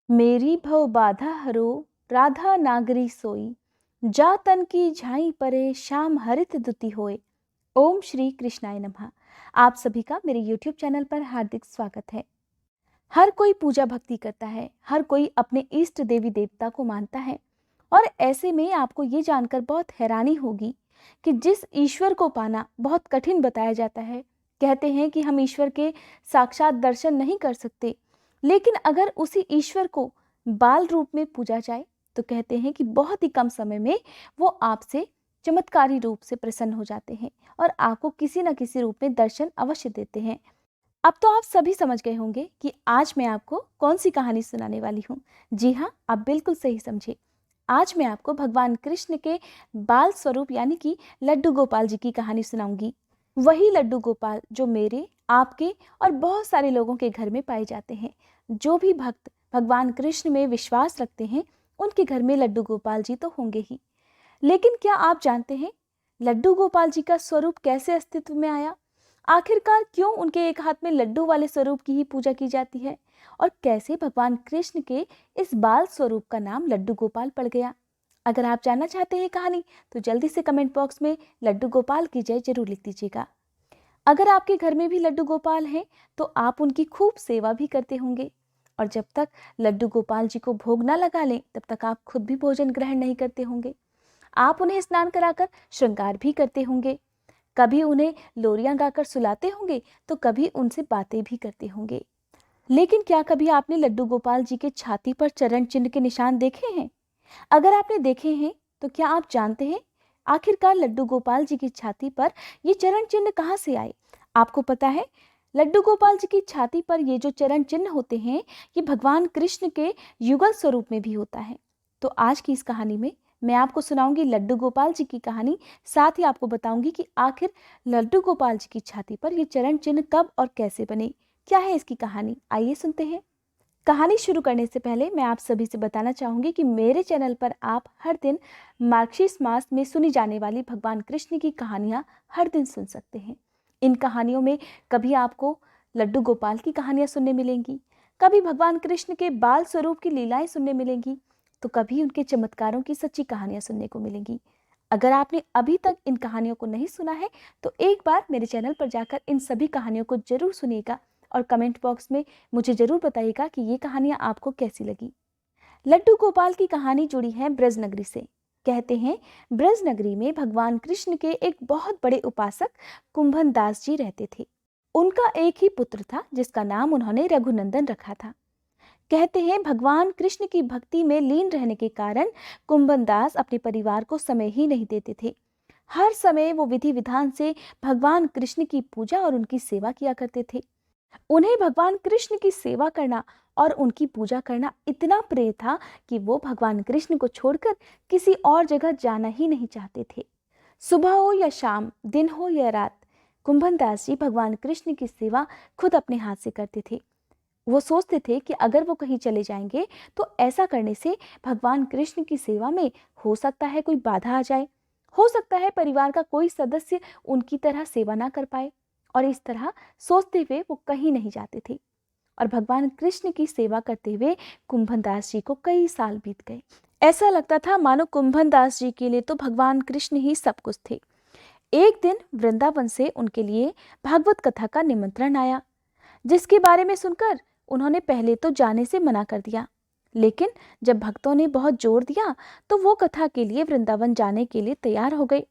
मेरी भव बाधा हरो, राधा नागरी सोई। जा तन की झाई परे, श्याम हरित दुति होए। ओम श्री कृष्णाय नमः। आप सभी का मेरे YouTube चैनल पर हार्दिक स्वागत है। हर कोई पूजा भक्ति करता है, हर कोई अपने इष्ट देवी देवता को मानता है। और ऐसे में आपको ये जानकर बहुत हैरानी होगी कि जिस ईश्वर को पाना बहुत कठिन बताया जाता है, कहते हैं कि हम ईश्वर के साक्षात दर्शन नहीं कर सकते, लेकिन अगर उसी ईश्वर को बाल रूप में पूजा जाए तो कहते हैं कि बहुत ही कम समय में वो आपसे चमत्कारी रूप से प्रसन्न हो जाते हैं और आपको किसी न किसी रूप में दर्शन अवश्य देते हैं। अब तो आप सभी समझ गए होंगे कि आज मैं आपको कौन सी कहानी सुनाने वाली हूँ। जी हाँ, आप बिल्कुल सही समझे। आज मैं आपको भगवान कृष्ण के बाल स्वरूप यानी कि लड्डू गोपाल जी की कहानी सुनाऊंगी। वही लड्डू गोपाल जो मेरे, आपके और बहुत सारे लोगों के घर में पाए जाते हैं। जो भी भक्त भगवान कृष्ण में विश्वास रखते हैं, उनके घर में लड्डू गोपाल जी तो होंगे ही। लेकिन क्या आप जानते हैं लड्डू गोपाल जी का स्वरूप कैसे अस्तित्व में आया? आखिरकार क्यों उनके एक हाथ में लड्डू वाले स्वरूप की ही पूजा की जाती है? और कैसे भगवान कृष्ण के इस बाल स्वरूप का नाम लड्डू गोपाल पड़ गया? अगर आप जानना चाहते हैं कहानी तो जल्दी से कमेंट बॉक्स में लड्डू गोपाल की जय जरूर लिख दीजिएगा। अगर आपके घर में भी लड्डू गोपाल हैं तो आप उनकी खूब सेवा भी करते होंगे। और जब तक लड्डू गोपाल जी को भोग ना लगा लें तब तक आप खुद भी भोजन ग्रहण नहीं करते होंगे। आप उन्हें स्नान कराकर श्रृंगार भी करते होंगे। कभी उन्हें लोरियां गाकर सुलाते होंगे तो कभी उनसे बातें भी करते होंगे। लेकिन क्या कभी आपने लड्डू गोपाल जी के छाती पर चरण चिन्ह के निशान देखे हैं? अगर आपने देखे हैं तो क्या आप जानते हैं आखिरकार लड्डू गोपाल जी की छाती पर ये चरण चिन्ह कहाँ से आए? आपको पता है लड्डू गोपाल जी की छाती पर ये जो चरण चिन्ह होते हैं ये भगवान कृष्ण के युगल स्वरूप में भी होता है। तो आज की इस कहानी में मैं आपको सुनाऊंगी लड्डू गोपाल जी की कहानी। साथ ही आपको बताऊंगी कि आखिर लड्डू गोपाल जी की छाती पर ये चरण चिन्ह कब और कैसे बने। क्या है इसकी कहानी, आइए सुनते हैं। कहानी शुरू करने से पहले मैं आप सभी से बताना चाहूंगी कि मेरे चैनल पर आप हर दिन मार्गशीर्ष मास में सुनी जाने वाली भगवान कृष्ण की कहानियां हर दिन सुन सकते हैं। इन कहानियों में कभी आपको लड्डू गोपाल की कहानियां सुनने मिलेंगी, कभी भगवान कृष्ण के बाल स्वरूप की लीलाएं सुनने मिलेंगी, तो कभी उनके चमत्कारों की सच्ची कहानियां सुनने को मिलेंगी। अगर आपने अभी तक इन कहानियों को नहीं सुना है तो एक बार मेरे चैनल पर जाकर इन सभी कहानियों को जरूर सुनिएगा और कमेंट बॉक्स में मुझे जरूर बताइएगा कि ये कहानियां आपको कैसी लगी। लड्डू गोपाल की कहानी जुड़ी है ब्रज नगरी से। कहते हैं ब्रज नगरी में भगवान कृष्ण के एक बहुत बड़े उपासक कुंभन दास जी रहते थे। उनका एक ही पुत्र था जिसका नाम उन्होंने रघुनंदन रखा था। कहते हैं भगवान कृष्ण की भक्ति में लीन रहने के कारण कुंभन दास अपने परिवार को समय ही नहीं देते थे। हर समय वो विधि विधान से भगवान कृष्ण की पूजा और उनकी सेवा किया करते थे। उन्हें भगवान कृष्ण की सेवा करना और उनकी पूजा करना इतना प्रिय था कि वो भगवान कृष्ण को छोड़कर किसी और जगह जाना ही नहीं चाहते थे। सुबह हो या शाम, दिन हो या रात, कुंभन दास जी भगवान कृष्ण की सेवा खुद अपने हाथ से करते थे। वो सोचते थे कि अगर वो कहीं चले जाएंगे तो ऐसा करने से भगवान कृष्ण की सेवा में हो सकता है कोई बाधा आ जाए, हो सकता है परिवार का कोई सदस्य उनकी तरह सेवा ना कर पाए। और इस तरह सोचते हुए वो कहीं नहीं जाते थे। और भगवान कृष्ण की सेवा करते हुए कुंभन दास जी को कई साल बीत गए। ऐसा लगता था मानो कुंभन दास जी के लिए तो भगवान कृष्ण ही सब कुछ थे। एक दिन वृंदावन से उनके लिए भागवत कथा का निमंत्रण आया, जिसके बारे में सुनकर उन्होंने पहले तो जाने से मना कर दिया। लेकिन जब भक्तों ने बहुत जोर दिया तो वो कथा के लिए वृंदावन जाने के लिए तैयार हो गए।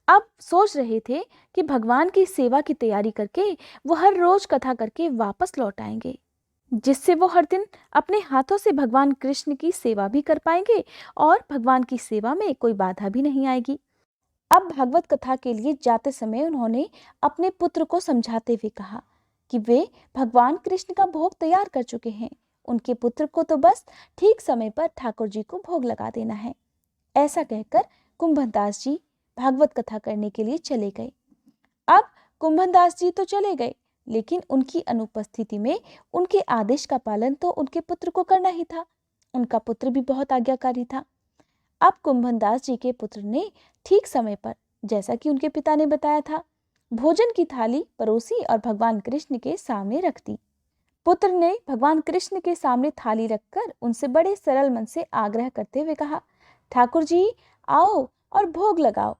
अब सोच रहे थे कि भगवान की सेवा की तैयारी करके वो हर रोज कथा करके वापस लौट आएंगे, जिससे वो हर दिन अपने हाथों से भगवान कृष्ण की सेवा भी कर पाएंगे और भगवान की सेवा में कोई बाधा भी नहीं आएगी। अब भागवत कथा के लिए जाते समय उन्होंने अपने पुत्र को समझाते हुए कहा कि वे भगवान कृष्ण का भोग तैयार कर चुके हैं, उनके पुत्र को तो बस ठीक समय पर ठाकुर जी को भोग लगा देना है। ऐसा कहकर कुंभन दास जी भागवत कथा करने के लिए चले गए। अब कुंभन दास जी तो चले गए, लेकिन उनकी अनुपस्थिति में उनके आदेश का पालन तो उनके पुत्र को करना ही था। उनका पुत्र भी बहुत आज्ञाकारी था। अब कुंभन दास जी के पुत्र ने ठीक समय पर, जैसा कि उनके पिता ने बताया था, भोजन की थाली परोसी और भगवान कृष्ण के सामने रख दी। पुत्र ने भगवान कृष्ण के सामने थाली रखकर उनसे बड़े सरल मन से आग्रह करते हुए कहा, ठाकुर जी आओ और भोग लगाओ।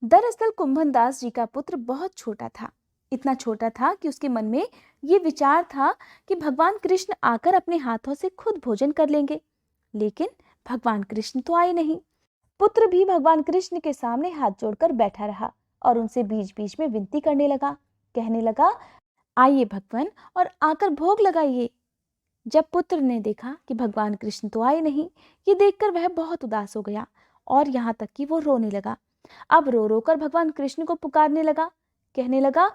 दरअसल कुंभन दास जी का पुत्र बहुत छोटा था। इतना छोटा था कि उसके मन में ये विचार था कि भगवान कृष्ण आकर अपने हाथों से खुद भोजन कर लेंगे, लेकिन भगवान कृष्ण तो आए नहीं। पुत्र भी भगवान कृष्ण के सामने हाथ जोड़कर बैठा रहा और उनसे बीच बीच में विनती करने लगा, कहने लगा, आइए भगवान और आकर भोग लगाइए। जब पुत्र ने देखा कि भगवान कृष्ण तो आए नहीं, ये देखकर वह बहुत उदास हो गया और यहाँ तक कि वो रोने लगा। अब रो रो कर भगवान कृष्ण को पुकारने लगा, कहने लगा,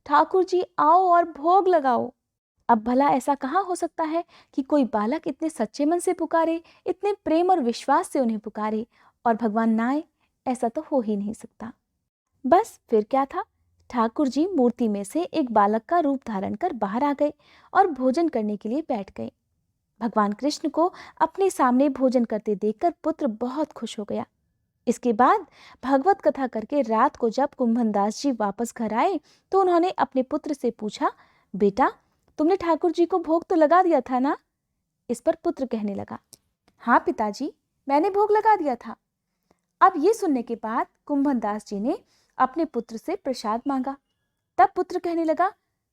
ठाकुर जी आओ और भोग लगाओ। अब भला ऐसा कहाँ हो सकता है कि कोई बालक इतने सच्चे मन से पुकारे, इतने प्रेम और विश्वास से उन्हें पुकारे और भगवान ना आए? ऐसा तो हो ही नहीं सकता। बस फिर क्या था, ठाकुर जी मूर्ति में से एक बालक का रूप धारण कर बाहर आ गए और भोजन करने के लिए बैठ गए। भगवान कृष्ण को अपने सामने भोजन करते देखकर पुत्र बहुत खुश हो गया। इसके बाद भागवत कथा करके रात को जब कुंभन दास जी वापस घर आए तो उन्होंने अपने पुत्र से पूछा, बेटा तुमने ठाकुर जी को भोग तो लगा दिया था ना? इस पर पुत्र कहने लगा, हाँ पिताजी, मैंने भोग लगा दिया था। अब ये सुनने के बाद कुंभन दास जी ने अपने पुत्र से प्रसाद मांगा। तब पुत्र कहने लगा,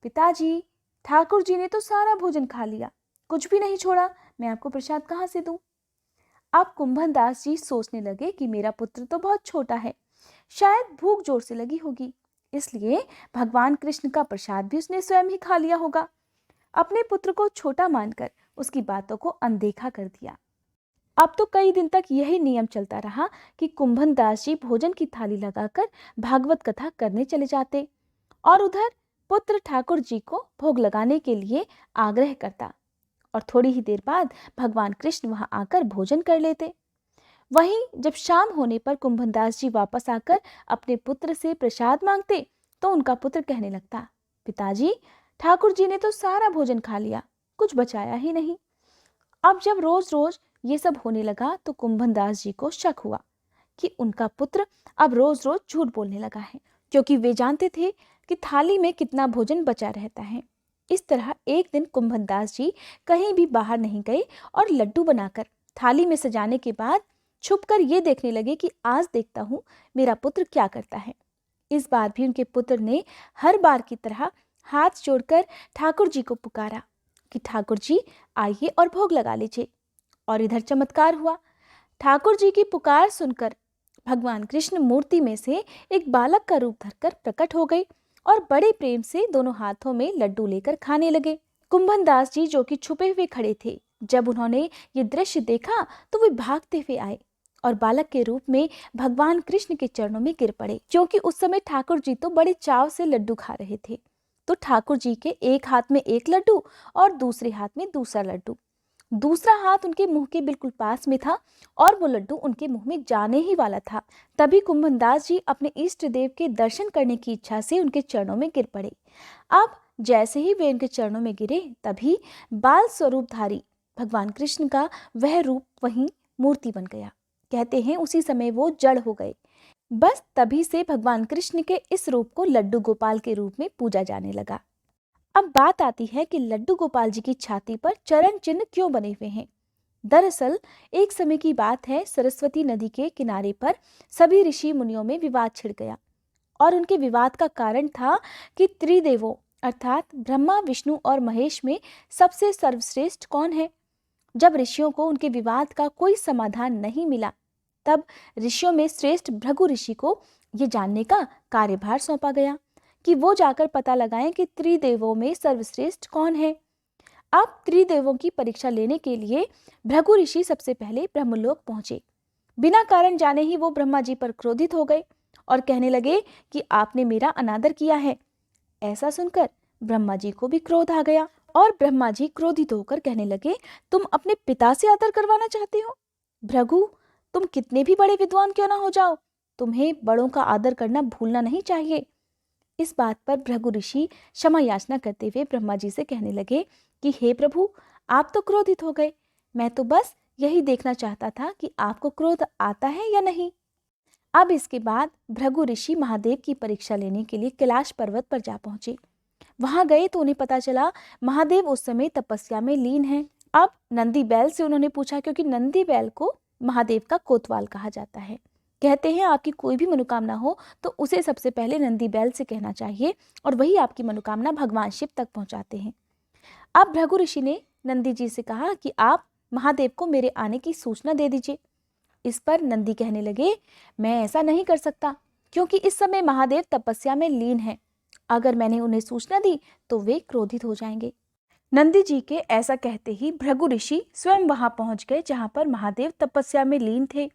पिताजी ठाकुर जी ने तो सारा भोजन खा लिया, कुछ भी नहीं छोड़ा, मैं आपको प्रसाद कहाँ से दूं? अब कुंभन दास जी सोचने लगे कि मेरा पुत्र तो बहुत छोटा है, शायद भूख जोर से लगी होगी, इसलिए भगवान कृष्ण का प्रसाद भी उसने स्वयं ही खा लिया होगा। अपने पुत्र को छोटा मानकर उसकी बातों को अनदेखा कर दिया। अब तो कई दिन तक यही नियम चलता रहा कि कुंभन दास जी भोजन की थाली लगाकर भागवत कथा करने चले जाते और उधर पुत्र ठाकुर जी को भोग लगाने के लिए आग्रह करता और थोड़ी ही देर बाद भगवान कृष्ण वहां आकर भोजन कर लेते। वहीं जब शाम होने पर कुंभन दास जी वापस आकर अपने पुत्र से प्रसाद मांगते तो उनका पुत्र कहने लगता, पिताजी ठाकुर जी ने तो सारा भोजन खा लिया, कुछ बचाया ही नहीं। अब जब रोज रोज ये सब होने लगा तो कुंभन दास जी को शक हुआ कि उनका पुत्र अब रोज रोज झूठ बोलने लगा है, क्योंकि वे जानते थे कि थाली में कितना भोजन बचा रहता है। इस तरह एक दिन कुंभन दास जी कहीं भी बाहर नहीं गए और लड्डू बनाकर थाली में सजाने के बाद छुपकर ये देखने लगे कि आज देखता हूँ मेरा पुत्र क्या करता है। इस बार भी उनके पुत्र ने हर बार की तरह हाथ जोड़कर ठाकुर जी को पुकारा कि ठाकुर जी आइए और भोग लगा लीजिए। और इधर चमत्कार हुआ। ठाकुर जी की पुकार सुनकर भगवान कृष्ण मूर्ति में से एक बालक का रूप धरकर प्रकट हो गए और बड़े प्रेम से दोनों हाथों में लड्डू लेकर खाने लगे। कुंभन दास जी जो कि छुपे हुए खड़े थे, जब उन्होंने ये दृश्य देखा तो वे भागते हुए आए और बालक के रूप में भगवान कृष्ण के चरणों में गिर पड़े, क्योंकि उस समय ठाकुर जी तो बड़े चाव से लड्डू खा रहे थे। तो ठाकुर जी के एक हाथ में एक लड्डू और दूसरे हाथ में दूसरा लड्डू, दूसरा हाथ उनके मुंह के बिल्कुल पास में था और वो लड्डू उनके मुंह में जाने ही वाला था। तभी कुंभन दास जी अपने इष्ट देव के दर्शन करने की इच्छा से उनके चरणों में गिर पड़े। अब जैसे ही वे उनके चरणों में गिरे तभी बाल स्वरूपधारी भगवान कृष्ण का वह रूप वहीं मूर्ति बन गया। कहते हैं उसी समय वो जड़ हो गए। बस तभी से भगवान कृष्ण के इस रूप को लड्डू गोपाल के रूप में पूजा जाने लगा। अब बात आती है कि लड्डू गोपाल जी की छाती पर चरण चिन्ह क्यों बने हुए हैं। दरअसल एक समय की बात है, सरस्वती नदी के किनारे पर सभी ऋषि मुनियों में विवाद छिड़ गया और उनके विवाद का कारण था कि त्रिदेवों अर्थात ब्रह्मा, विष्णु और महेश में सबसे सर्वश्रेष्ठ कौन है। जब ऋषियों को उनके विवाद का कोई समाधान नहीं मिला तब ऋषियों में श्रेष्ठ भृगु ऋषि को ये जानने का कार्यभार सौंपा गया कि वो जाकर पता लगाएं कि त्रिदेवों में सर्वश्रेष्ठ कौन है। अब त्रिदेवों की परीक्षा लेने के लिए भृगु ऋषि सबसे पहले ब्रह्मलोक पहुंचे। बिना कारण जाने ही वो ब्रह्मा जी पर क्रोधित हो गए और कहने लगे कि आपने मेरा अनादर किया है। ऐसा सुनकर ब्रह्मा जी को भी क्रोध आ गया और ब्रह्मा जी क्रोधित होकर कहने लगे, तुम अपने पिता से आदर करवाना चाहते हो? भृगु, तुम कितने भी बड़े विद्वान क्यों ना हो जाओ, तुम्हें बड़ों का आदर करना भूलना नहीं चाहिए। इस बात पर भृगु ऋषि क्षमा याचना करते हुए ब्रह्मा जी से कहने लगे कि हे प्रभु, आप तो क्रोधित हो गए, मैं तो बस यही देखना चाहता था कि आपको क्रोध आता है या नहीं। अब इसके बाद भृगु ऋषि महादेव की परीक्षा लेने के लिए कैलाश पर्वत पर जा पहुंचे। वहां गए तो उन्हें पता चला महादेव उस समय तपस्या में लीन हैं। अब नंदी बैल से उन्होंने पूछा, क्योंकि नंदी बैल को महादेव का कोतवाल कहा जाता है। कहते हैं आपकी कोई भी मनोकामना हो तो उसे सबसे पहले नंदी बैल से कहना चाहिए और वही आपकी मनोकामना भगवान शिव तक पहुंचाते हैं। अब भृगु ऋषि ने नंदी जी से कहा कि आप महादेव को मेरे आने की सूचना दे दीजिए। इस पर नंदी कहने लगे, मैं ऐसा नहीं कर सकता, क्योंकि इस समय महादेव तपस्या में लीन है। अगर मैंने उन्हें सूचना दी तो वे क्रोधित हो जाएंगे। नंदी जी के ऐसा कहते ही भृगु ऋषि स्वयं वहां पहुंच गए जहां पर महादेव तपस्या में लीन थे।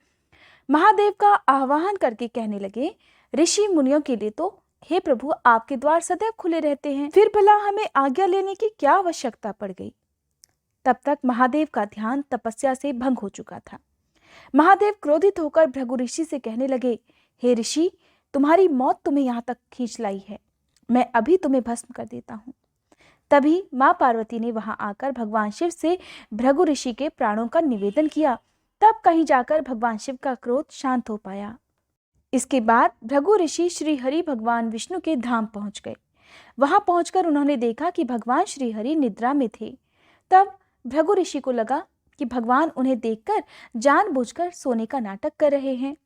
महादेव का आह्वान करके कहने लगे, ऋषि मुनियों के लिए तो हे प्रभु आपके द्वार सदैव खुले रहते हैं, फिर भला हमें आज्ञा लेने की क्या आवश्यकता पड़ गई। तब तक महादेव का ध्यान तपस्या से भंग हो चुका था। महादेव क्रोधित होकर भृगु ऋषि से कहने लगे, हे ऋषि, तुम्हारी मौत तुम्हें यहाँ तक खींच लाई है, मैं अभी तुम्हें भस्म कर देता हूँ। तभी माँ पार्वती ने वहां आकर भगवान शिव से भृगु ऋषि के प्राणों का निवेदन किया। तब कहीं जाकर भगवान शिव का क्रोध शांत हो पाया। इसके बाद भृगु ऋषि श्री हरि भगवान विष्णु के धाम पहुंच गए। वहां पहुंचकर उन्होंने देखा कि भगवान श्री हरि निद्रा में थे। तब भृगु ऋषि को लगा कि भगवान उन्हें देखकर जानबूझकर सोने का नाटक कर रहे हैं,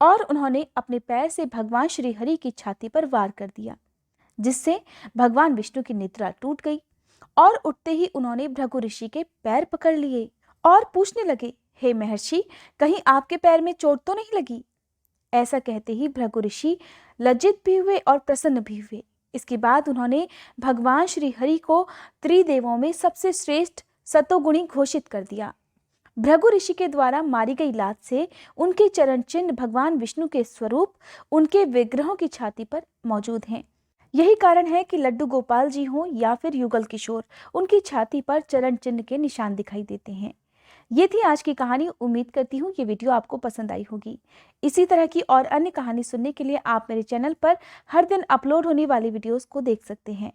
और उन्होंने अपने पैर से भगवान श्री हरि की छाती पर वार कर दिया, जिससे भगवान विष्णु की निद्रा टूट गई। और उठते ही उन्होंने भृगु ऋषि के पैर पकड़ लिए और पूछने लगे, हे महर्षि, कहीं आपके पैर में चोट तो नहीं लगी। ऐसा कहते ही भृगु ऋषि लज्जित भी हुए और प्रसन्न भी हुए। इसके बाद उन्होंने भगवान श्री हरि को त्रिदेवों में सबसे श्रेष्ठ सतोगुणी घोषित कर दिया। भृगु ऋषि के द्वारा मारी गई लात से उनके चरण चिन्ह भगवान विष्णु के स्वरूप उनके विग्रहों की छाती पर मौजूद हैं। यही कारण है कि लड्डू गोपाल जी हों या फिर युगल किशोर, उनकी छाती पर चरण चिन्ह के निशान दिखाई देते हैं। ये थी आज की कहानी। उम्मीद करती हूँ ये वीडियो आपको पसंद आई होगी। इसी तरह की और अन्य कहानी सुनने के लिए आप मेरे चैनल पर हर दिन अपलोड होने वाली वीडियोस को देख सकते हैं।